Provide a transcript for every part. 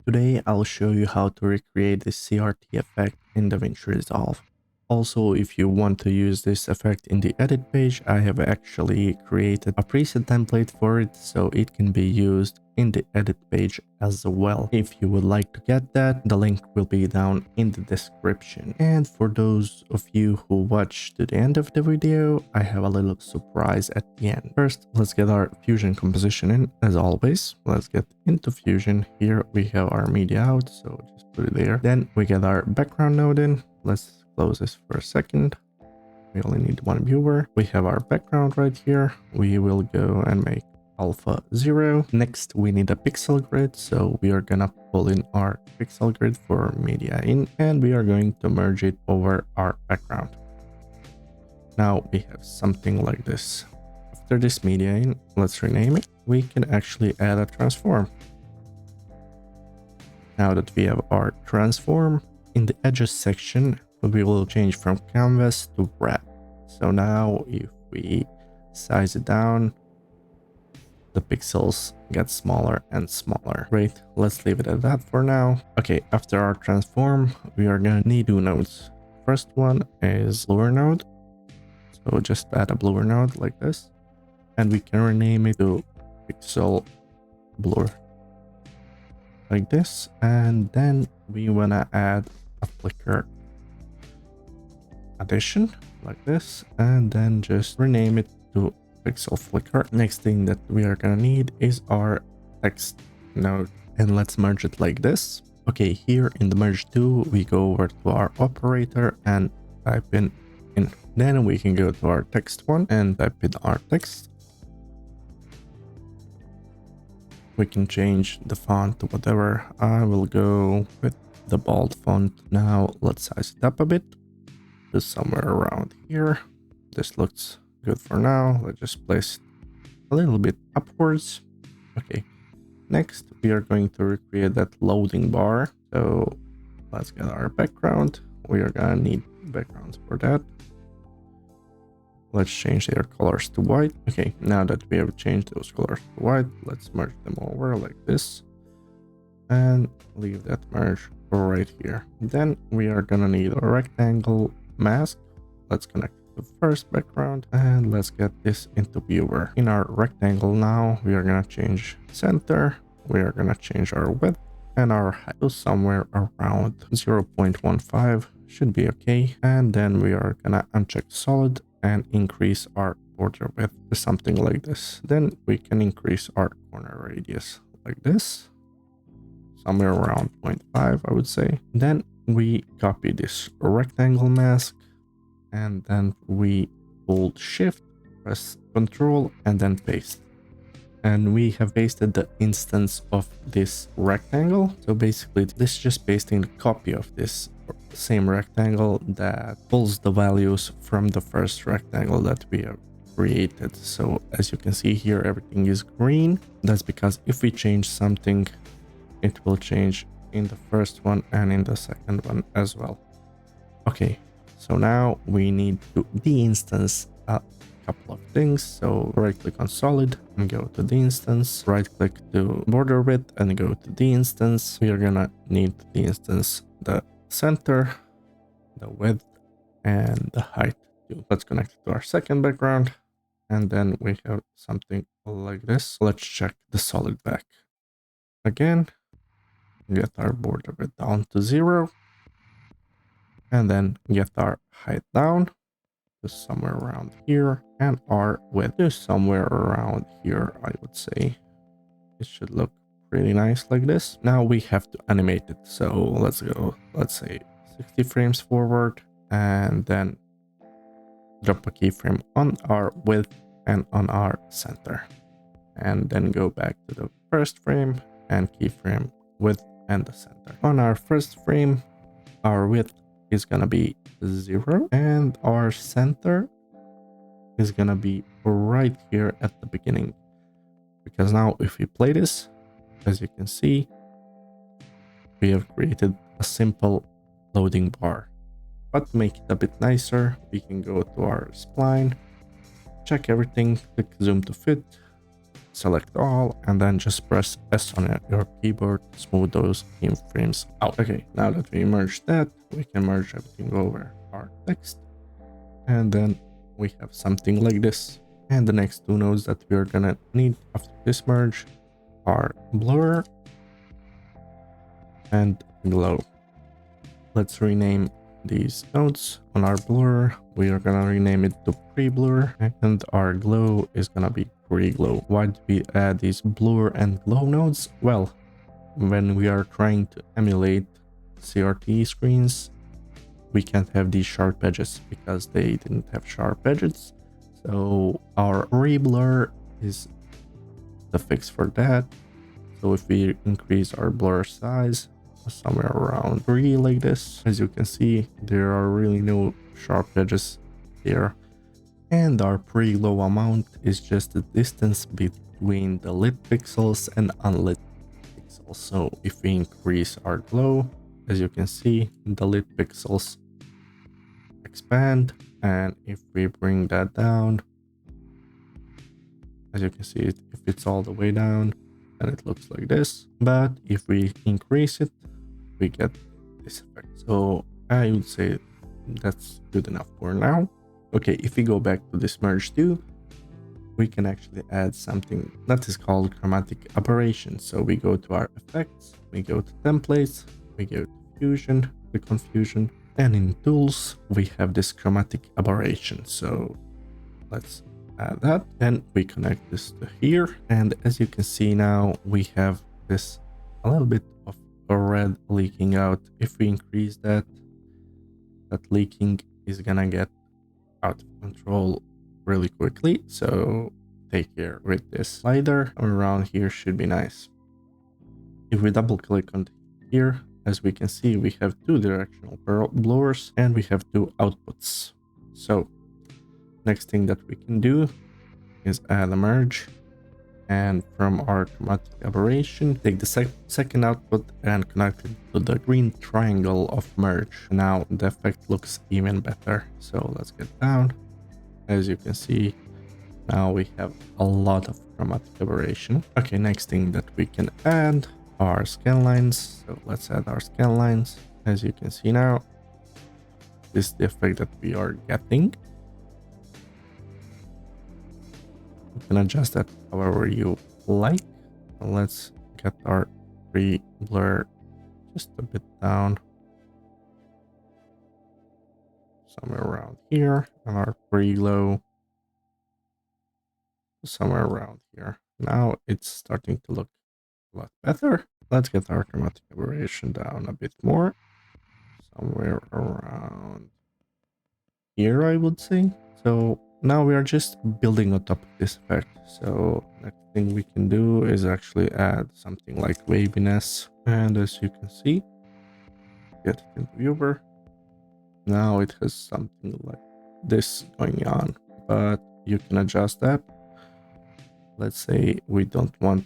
Today I'll show you how to recreate this CRT effect in Davinci Resolve. Also, if you want to use this effect in the edit page, I have actually created a preset template for it, so it can be used in the edit page as well. If you would like to get that, the link will be down in the description. And for those of you who watch to the end of the video, I have a little surprise at the end. First, let's get our Fusion composition in, as always. Let's get into Fusion. Here we have our media out, so just put it there. Then we get our background node in. Let's close this for a second. We only need one viewer. We have our background right here. We will go and make alpha 0. Next, we need a pixel grid, so we are gonna pull in our pixel grid for media in, and we are going to merge it over our background. Now we have something like this. After this media in, let's rename it. We can actually add a transform. Now that we have our transform, in the edges section, we will change from canvas to wrap. So now if we size it down, the pixels get smaller and smaller. Great, let's leave it at that for now. Okay, after our transform, we are gonna need two nodes. First one is blur node. So just add a blur node like this. And we can rename it to pixel blur. Like this. And then we wanna add a flicker addition like this, and then just rename it to pixel flicker. Next thing that we are gonna need is our text node, and let's merge it like this. Okay, here in the merge to, we go over to our operator and type in. Then we can go to our text one and type in our text. We can change the font to whatever. I will go with the bold font. Now let's size it up a bit. Just somewhere around here. This looks good for now. Let's just place a little bit upwards. Okay. Next, we are going to recreate that loading bar. So let's get our background. We are gonna need backgrounds for that. Let's change their colors to white. Okay, now that we have changed those colors to white, let's merge them over like this. And leave that merge right here. Then we are gonna need a rectangle mask. Let's connect the first background and let's get this into viewer. In our rectangle now, we are gonna change center. We are gonna change our width and our height to somewhere around 0.15 should be okay. And then we are gonna uncheck solid and increase our border width to something like this. Then we can increase our corner radius like this, somewhere around 0.5, I would say. Then we copy this rectangle mask, and then we hold shift, press Ctrl, and then paste. And we have pasted the instance of this rectangle. So basically this is just pasting the copy of this same rectangle that pulls the values from the first rectangle that we have created. So as you can see here, everything is green. That's because if we change something, it will change in the first one and in the second one as well. Okay, so now we need to de-instance a couple of things. So right click on solid and go to the instance, right click to border width and go to the instance. We are gonna need the instance the center, the width, and the height too. Let's connect it to our second background, and then we have something like this. Let's check the solid back again. Get our border width down to 0, and then get our height down to somewhere around here, and our width is somewhere around here. I would say it should look pretty nice like this. Now we have to animate it, so let's go, let's say 60 frames forward, and then drop a keyframe on our width and on our center, and then go back to the first frame and keyframe width and the center. On our first frame, our width is gonna be 0 and our center is gonna be right here at the beginning, because now if we play this, as you can see, we have created a simple loading bar. But to make it a bit nicer, we can go to our spline, check everything, click zoom to fit, select all, and then just press S on your keyboard to smooth those keyframes out. Okay, now that we merged that, we can merge everything over our text, and then we have something like this. And the next two nodes that we're gonna need after this merge are blur and glow. Let's rename these nodes. On our blur, we are gonna rename it to pre-blur, and our glow is gonna be pre-glow. Why did we add these blur and glow nodes? Well, when we are trying to emulate CRT screens, we can't have these sharp edges because they didn't have sharp edges. So our re-blur is the fix for that. So if we increase our blur size somewhere around 3 like this, as you can see, there are really no sharp edges here. And our pre-glow amount is just the distance between the lit pixels and unlit pixels. So if we increase our glow, as you can see, the lit pixels expand, and if we bring that down, as you can see, if it's all the way down, then it looks like this. But if we increase it, we get this effect. So I would say that's good enough for now. Okay, if we go back to this merge 2, we can actually add something that is called chromatic aberration. So we go to our effects, we go to templates, we go to fusion, the confusion, and in tools we have this chromatic aberration. So let's add that, and we connect this to here, and as you can see now we have this a little bit of a red leaking out. If we increase that leaking is gonna get out of control really quickly, so take care with this slider. Around here should be nice. If we double click on here, as we can see, we have two directional blurs and we have two outputs. So next thing that we can do is add a merge, and from our chromatic aberration, take the second output and connect it to the green triangle of merge. Now the effect looks even better. So let's get down. As you can see, now we have a lot of chromatic aberration. Okay, next thing that we can add are scan lines. So let's add our scan lines. As you can see now, this is the effect that we are getting. You can adjust that however you like. Let's get our pre-blur just a bit down, somewhere around here, and our pre-glow somewhere around here. Now it's starting to look a lot better. Let's get our chromatic aberration down a bit more, somewhere around here, I would say. So now we are just building on top of this effect. So next thing we can do is actually add something like waviness, and as you can see, get it into viewer. Now it has something like this going on, but you can adjust that. Let's say we don't want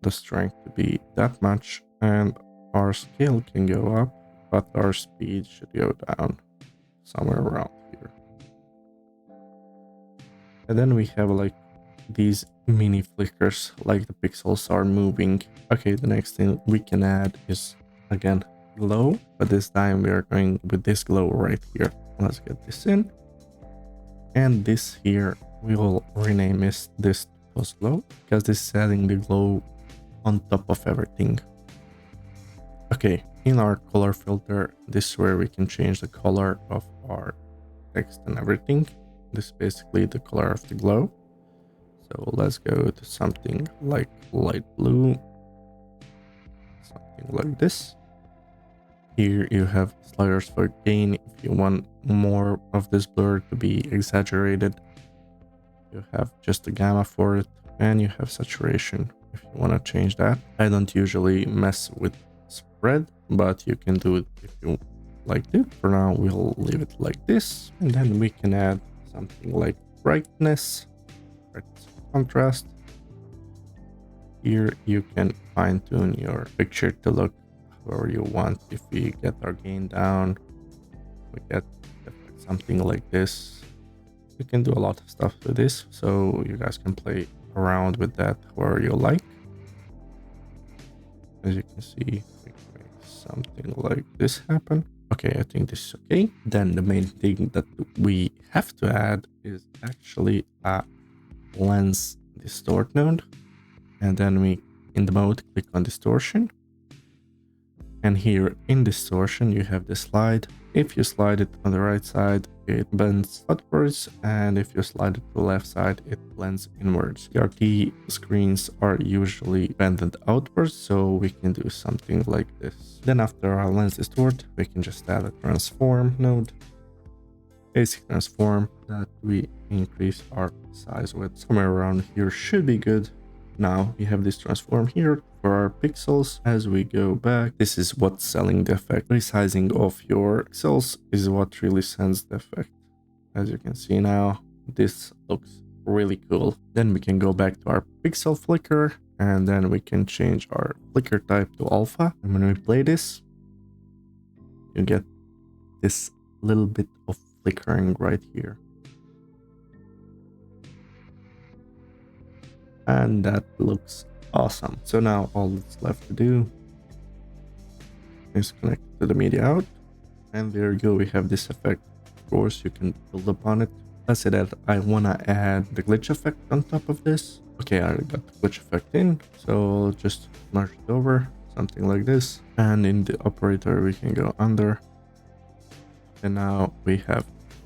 the strength to be that much, and our scale can go up, but our speed should go down somewhere around here. And then we have like these mini flickers, like the pixels are moving. Okay, the next thing we can add is again glow, but this time we are going with this glow right here. Let's get this in, and this here we will rename this post glow, because this is adding the glow on top of everything. Okay, in our color filter, this is where we can change the color of our text and everything. This is basically the color of the glow. So let's go to something like light blue, something like this. Here you have sliders for gain. If you want more of this blur to be exaggerated, you have just a gamma for it, and you have saturation if you want to change that. I don't usually mess with spread, but you can do it if you like to. For now, we'll leave it like this, and then we can add something like brightness contrast. Here you can fine-tune your picture to look however you want. If we get our gain down, we get something like this. You can do a lot of stuff with this, so you guys can play around with that where you like. As you can see, we can make something like this happen. Okay, I think this is okay. Then the main thing that we have to add is actually a lens distort node. And then we, in the mode, click on distortion. And here in distortion, you have the slide. If you slide it on the right side, it bends outwards, and if you slide it to the left side, it blends inwards. CRT screens are usually bended outwards, so we can do something like this. Then after our lens distort, we can just add a transform node, basic transform that we increase our size with. Somewhere around here should be good. Now we have this transform here for our pixels. As we go back, this is what's selling the effect. Resizing of your pixels is what really sends the effect. As you can see now, this looks really cool. Then we can go back to our pixel flicker, and then we can change our flicker type to alpha. And when we play this, you get this little bit of flickering right here. And that looks awesome. So now all that's left to do is connect to the media out, and there you go, we have this effect. Of course, you can build upon it. Let's say that I want to add the glitch effect on top of this. Okay, I got the glitch effect in, so just merge it over, something like this. And in the operator, we can go under, and now we have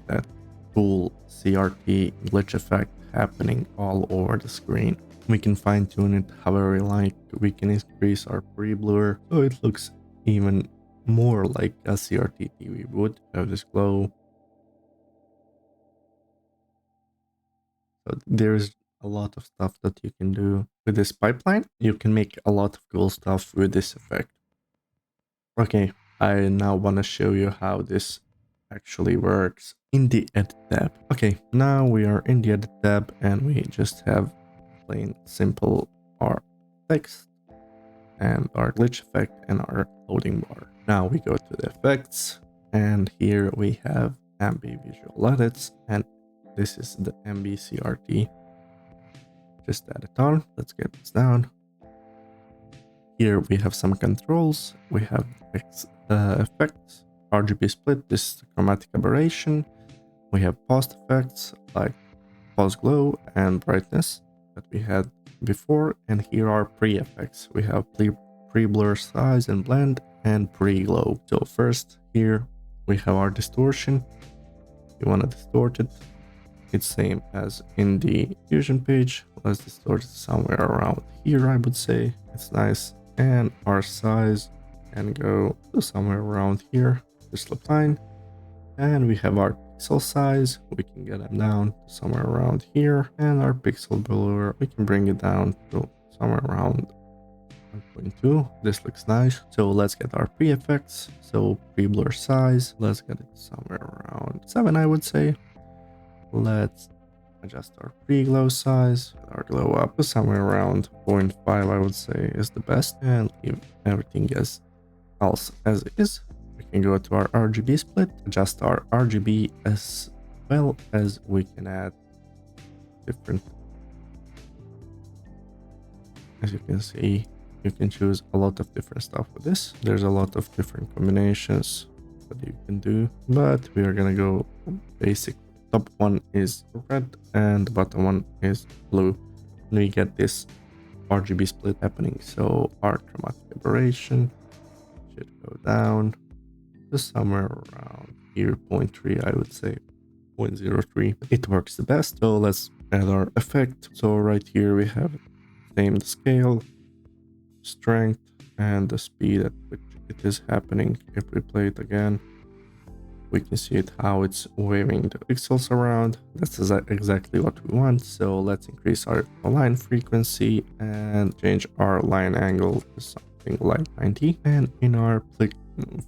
that cool CRT glitch effect happening all over the screen. We can fine tune it however we like. We can increase our pre-blur so it looks even more like a CRT TV would. Have this glow. So there's a lot of stuff that you can do with this pipeline. You can make a lot of cool stuff with this effect. Okay, I now want to show you how this actually works in the edit tab. Okay, now we are in the edit tab, and we just have plain simple our text and our glitch effect and our loading bar. Now we go to the effects, and here we have MBvisualedits, and this is the MB CRT. Just add it on. Let's get this down. Here we have some controls. We have effects, RGB split, this is the chromatic aberration. We have post effects like pause glow and brightness that we had before, and here are pre-effects. We have pre-blur size and blend and pre-glow. So first here we have our distortion. You want to distort it. It's same as in the Fusion page. Let's distort it somewhere around here, I would say. It's nice. And our size can go to somewhere around here. This looks fine. And we have our pixel size. We can get them down to somewhere around here. And our pixel blur, we can bring it down to somewhere around 1.2. This looks nice. So let's get our pre-effects. So pre-blur size, let's get it somewhere around 7, I would say. Let's adjust our pre-glow size, our glow up to somewhere around 0.5, I would say is the best, and leave everything else as is. We can go to our RGB split, adjust our RGB as well as we can add different. As you can see, you can choose a lot of different stuff with this. There's a lot of different combinations that you can do, but we are gonna go basic. Top one is red and the bottom one is blue. And we get this RGB split happening. So our chromatic aberration should go down to somewhere around here, 0.3, I would say 0.03. It works the best. So let's add our effect. So right here we have same the scale, strength, and the speed at which it is happening. If we play it again, we can see it how it's waving the pixels around. That's exactly what we want. So let's increase our line frequency and change our line angle to something like 90. And in our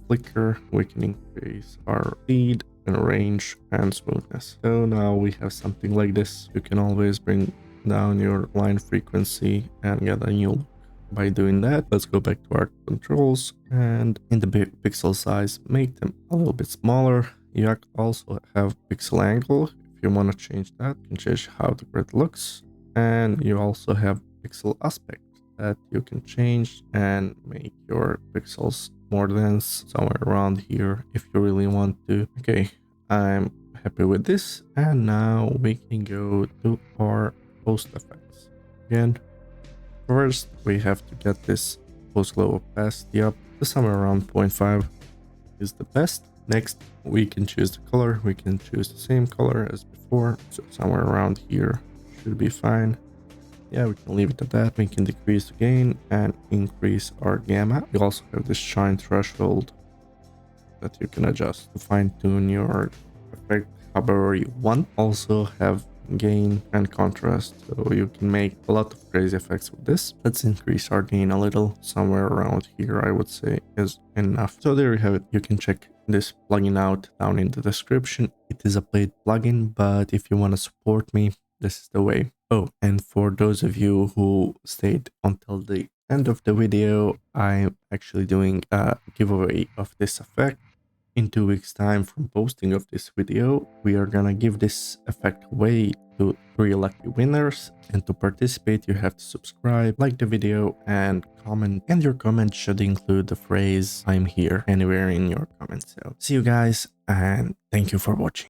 flicker, we can increase our speed and range and smoothness. So now we have something like this. You can always bring down your line frequency and get a new look. By doing that, let's go back to our controls, and in the pixel size, make them a little bit smaller. You also have pixel angle. If If you want to change that, you can change how the grid looks. And you also have pixel aspect that you can change and make your pixels more dense somewhere around here if you really want to. Okay, I'm happy with this. And now we can go to our post effects. Again, first we have to get this post glow opacity up to somewhere around 0.5 is the best. Next, we can choose the color. We can choose the same color as before. So somewhere around here should be fine. Yeah, we can leave it at that. We can decrease the gain and increase our gamma. You also have this shine threshold that you can adjust to fine tune your effect however you want. Also have gain and contrast, so you can make a lot of crazy effects with this. Let's increase our gain a little. Somewhere around here I would say is enough. So there you have it. You can check this plugin out down in the description. It is a paid plugin, but if you want to support me, this is the way. Oh, and for those of you who stayed until the end of the video, I'm actually doing a giveaway of this effect. In 2 weeks time from posting of this video, we are gonna give this effect away to 3 lucky winners. And to participate, you have to subscribe, like the video, and comment. And your comment should include the phrase "I'm here" anywhere in your comments. So see you guys, and thank you for watching.